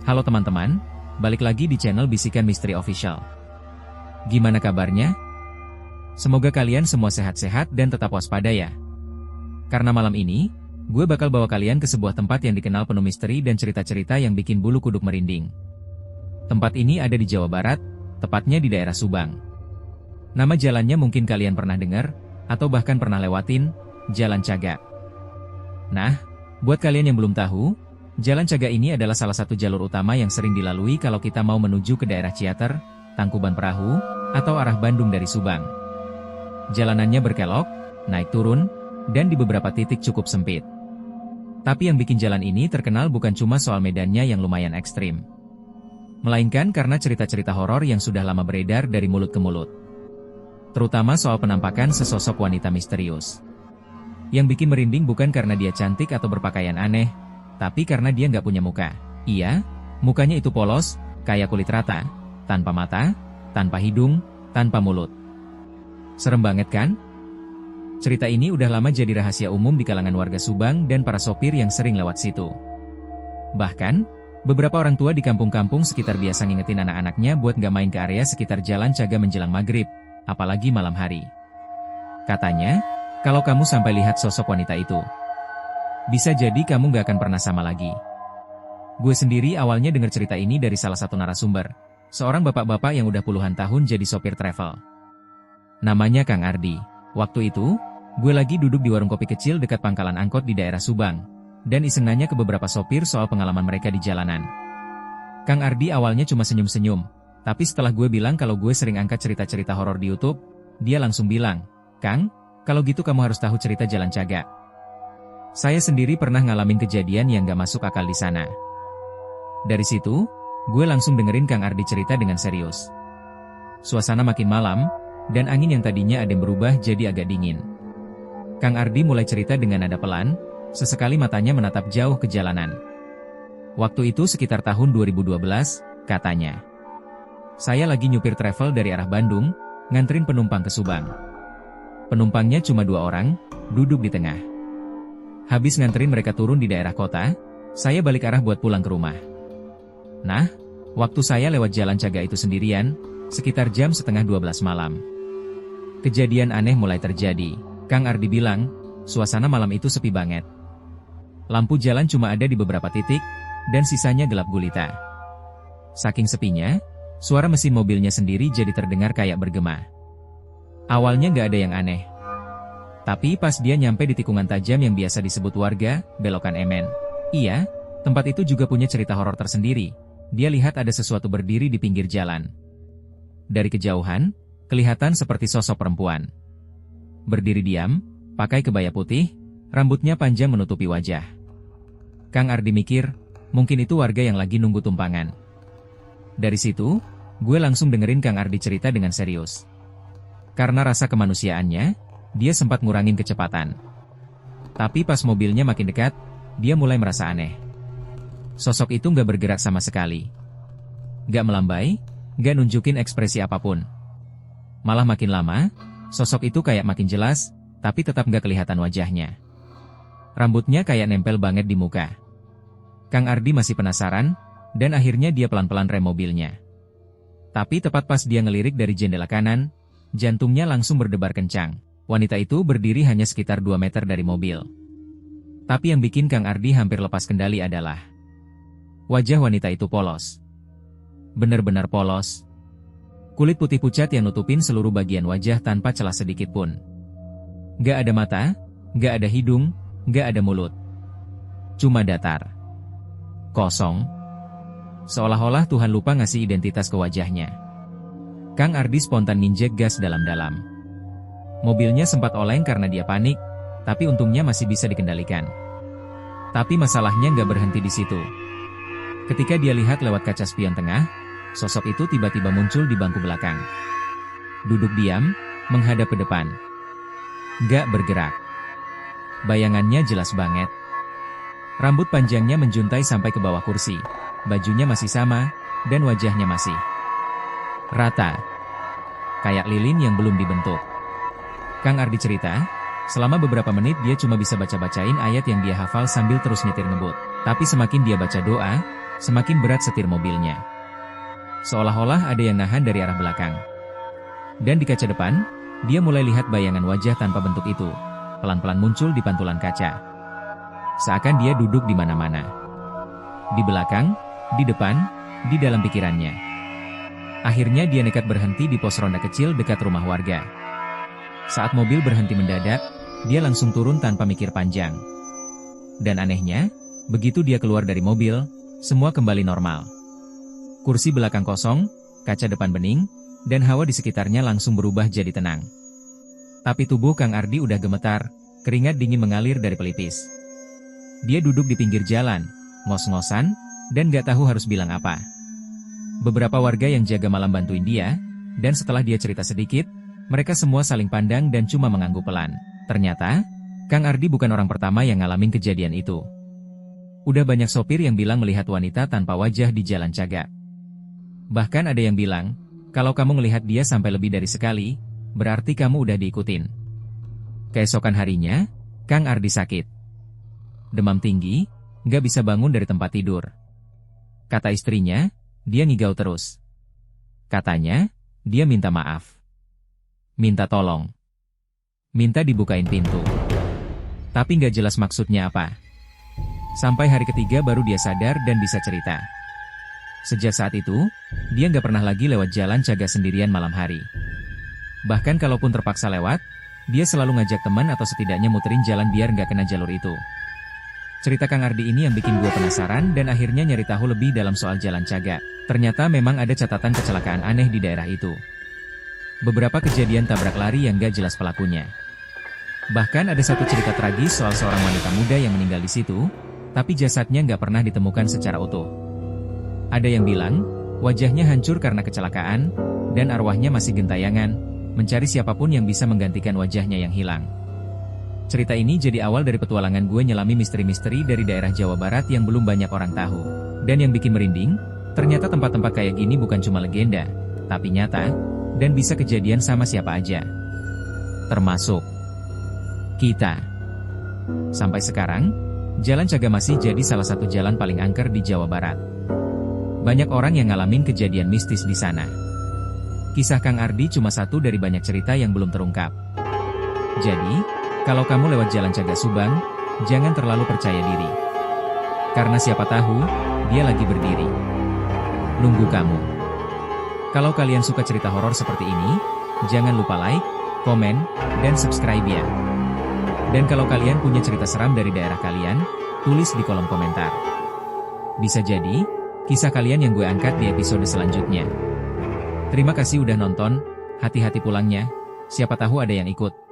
Halo teman-teman, balik lagi di channel Bisikan Misteri Official. Gimana kabarnya? Semoga kalian semua sehat-sehat dan tetap waspada ya. Karena malam ini, gue bakal bawa kalian ke sebuah tempat yang dikenal penuh misteri dan cerita-cerita yang bikin bulu kuduk merinding. Tempat ini ada di Jawa Barat, tepatnya di daerah Subang. Nama jalannya mungkin kalian pernah dengar, atau bahkan pernah lewatin, Jalan Cagak. Nah, buat kalian yang belum tahu, Jalan Cagak ini adalah salah satu jalur utama yang sering dilalui kalau kita mau menuju ke daerah Ciater, Tangkuban Perahu, atau arah Bandung dari Subang. Jalanannya berkelok, naik turun, dan di beberapa titik cukup sempit. Tapi yang bikin jalan ini terkenal bukan cuma soal medannya yang lumayan ekstrim, melainkan karena cerita-cerita horor yang sudah lama beredar dari mulut ke mulut. Terutama soal penampakan sesosok wanita misterius. Yang bikin merinding bukan karena dia cantik atau berpakaian aneh, tapi karena dia nggak punya muka. Iya, mukanya itu polos, kayak kulit rata, tanpa mata, tanpa hidung, tanpa mulut. Serem banget kan? Cerita ini udah lama jadi rahasia umum di kalangan warga Subang dan para sopir yang sering lewat situ. Bahkan, beberapa orang tua di kampung-kampung sekitar biasa ngingetin anak-anaknya buat nggak main ke area sekitar Jalan Cagak menjelang maghrib, apalagi malam hari. Katanya, kalau kamu sampai lihat sosok wanita itu, bisa jadi kamu gak akan pernah sama lagi. Gue sendiri awalnya dengar cerita ini dari salah satu narasumber, seorang bapak-bapak yang udah puluhan tahun jadi sopir travel. Namanya Kang Ardi. Waktu itu, gue lagi duduk di warung kopi kecil dekat pangkalan angkot di daerah Subang, dan iseng nanya ke beberapa sopir soal pengalaman mereka di jalanan. Kang Ardi awalnya cuma senyum-senyum, tapi setelah gue bilang kalau gue sering angkat cerita-cerita horor di YouTube, dia langsung bilang, "Kang, kalau gitu kamu harus tahu cerita Jalan Cagak. Saya sendiri pernah ngalamin kejadian yang gak masuk akal di sana." Dari situ, gue langsung dengerin Kang Ardi cerita dengan serius. Suasana makin malam, dan angin yang tadinya adem berubah jadi agak dingin. Kang Ardi mulai cerita dengan nada pelan, sesekali matanya menatap jauh ke jalanan. Waktu itu sekitar tahun 2012, katanya. Saya lagi nyupir travel dari arah Bandung, nganterin penumpang ke Subang. Penumpangnya cuma 2 orang, duduk di tengah. Habis nganterin mereka turun di daerah kota, saya balik arah buat pulang ke rumah. Nah, waktu saya lewat Jalan Cagak itu sendirian, sekitar jam setengah 12 malam. Kejadian aneh mulai terjadi. Kang Ardi bilang, suasana malam itu sepi banget. Lampu jalan cuma ada di beberapa titik, dan sisanya gelap gulita. Saking sepinya, suara mesin mobilnya sendiri jadi terdengar kayak bergema. Awalnya nggak ada yang aneh. Tapi pas dia nyampe di tikungan tajam yang biasa disebut warga, belokan Emen. Iya, tempat itu juga punya cerita horor tersendiri. Dia lihat ada sesuatu berdiri di pinggir jalan. Dari kejauhan, kelihatan seperti sosok perempuan. Berdiri diam, pakai kebaya putih, rambutnya panjang menutupi wajah. Kang Ardi mikir, mungkin itu warga yang lagi nunggu tumpangan. Dari situ, gue langsung dengerin Kang Ardi cerita dengan serius. Karena rasa kemanusiaannya, dia sempat ngurangin kecepatan. Tapi pas mobilnya makin dekat, dia mulai merasa aneh. Sosok itu nggak bergerak sama sekali. Nggak melambai, nggak nunjukin ekspresi apapun. Malah makin lama, sosok itu kayak makin jelas, tapi tetap nggak kelihatan wajahnya. Rambutnya kayak nempel banget di muka. Kang Ardi masih penasaran, dan akhirnya dia pelan-pelan rem mobilnya. Tapi tepat pas dia ngelirik dari jendela kanan, jantungnya langsung berdebar kencang. Wanita itu berdiri hanya sekitar 2 meter dari mobil. Tapi yang bikin Kang Ardi hampir lepas kendali adalah wajah wanita itu polos. Benar-benar polos. Kulit putih pucat yang nutupin seluruh bagian wajah tanpa celah sedikit pun. Gak ada mata, gak ada hidung, gak ada mulut. Cuma datar. Kosong. Seolah-olah Tuhan lupa ngasih identitas ke wajahnya. Kang Ardi spontan nginjek gas dalam-dalam. Mobilnya sempat oleng karena dia panik, tapi untungnya masih bisa dikendalikan. Tapi masalahnya nggak berhenti di situ. Ketika dia lihat lewat kaca spion tengah, sosok itu tiba-tiba muncul di bangku belakang. Duduk diam, menghadap ke depan. Nggak bergerak. Bayangannya jelas banget. Rambut panjangnya menjuntai sampai ke bawah kursi. Bajunya masih sama, dan wajahnya masih rata. Kayak lilin yang belum dibentuk. Kang Ardi cerita, selama beberapa menit dia cuma bisa baca-bacain ayat yang dia hafal sambil terus nyetir ngebut. Tapi semakin dia baca doa, semakin berat setir mobilnya. Seolah-olah ada yang nahan dari arah belakang. Dan di kaca depan, dia mulai lihat bayangan wajah tanpa bentuk itu, pelan-pelan muncul di pantulan kaca. Seakan dia duduk di mana-mana. Di belakang, di depan, di dalam pikirannya. Akhirnya dia nekat berhenti di pos ronda kecil dekat rumah warga. Saat mobil berhenti mendadak, dia langsung turun tanpa mikir panjang. Dan anehnya, begitu dia keluar dari mobil, semua kembali normal. Kursi belakang kosong, kaca depan bening, dan hawa di sekitarnya langsung berubah jadi tenang. Tapi tubuh Kang Ardi udah gemetar, keringat dingin mengalir dari pelipis. Dia duduk di pinggir jalan, ngos-ngosan, dan gak tahu harus bilang apa. Beberapa warga yang jaga malam bantuin dia, dan setelah dia cerita sedikit, mereka semua saling pandang dan cuma mengangguk pelan. Ternyata, Kang Ardi bukan orang pertama yang ngalamin kejadian itu. Udah banyak sopir yang bilang melihat wanita tanpa wajah di jalan Cagak. Bahkan ada yang bilang, kalau kamu ngelihat dia sampai lebih dari sekali, berarti kamu udah diikutin. Keesokan harinya, Kang Ardi sakit. Demam tinggi, nggak bisa bangun dari tempat tidur. Kata istrinya, dia ngigau terus. Katanya, dia minta maaf. Minta tolong. Minta dibukain pintu. Tapi nggak jelas maksudnya apa. Sampai hari ketiga baru dia sadar dan bisa cerita. Sejak saat itu, dia nggak pernah lagi lewat jalan Cagak sendirian malam hari. Bahkan kalaupun terpaksa lewat, dia selalu ngajak teman atau setidaknya muterin jalan biar nggak kena jalur itu. Cerita Kang Ardi ini yang bikin gue penasaran dan akhirnya nyari tahu lebih dalam soal jalan Cagak. Ternyata memang ada catatan kecelakaan aneh di daerah itu. Beberapa kejadian tabrak lari yang nggak jelas pelakunya. Bahkan ada satu cerita tragis soal seorang wanita muda yang meninggal di situ, tapi jasadnya nggak pernah ditemukan secara utuh. Ada yang bilang, wajahnya hancur karena kecelakaan, dan arwahnya masih gentayangan, mencari siapapun yang bisa menggantikan wajahnya yang hilang. Cerita ini jadi awal dari petualangan gue nyelami misteri-misteri dari daerah Jawa Barat yang belum banyak orang tahu. Dan yang bikin merinding, ternyata tempat-tempat kayak gini bukan cuma legenda, tapi nyata, dan bisa kejadian sama siapa aja. Termasuk kita. Sampai sekarang, Jalan Cagak masih jadi salah satu jalan paling angker di Jawa Barat. Banyak orang yang ngalamin kejadian mistis di sana. Kisah Kang Ardi cuma satu dari banyak cerita yang belum terungkap. Jadi, kalau kamu lewat Jalan Cagak Subang, jangan terlalu percaya diri. Karena siapa tahu, dia lagi berdiri. Nunggu kamu. Kalau kalian suka cerita horor seperti ini, jangan lupa like, komen, dan subscribe ya. Dan kalau kalian punya cerita seram dari daerah kalian, tulis di kolom komentar. Bisa jadi kisah kalian yang gue angkat di episode selanjutnya. Terima kasih udah nonton, hati-hati pulangnya, siapa tahu ada yang ikut.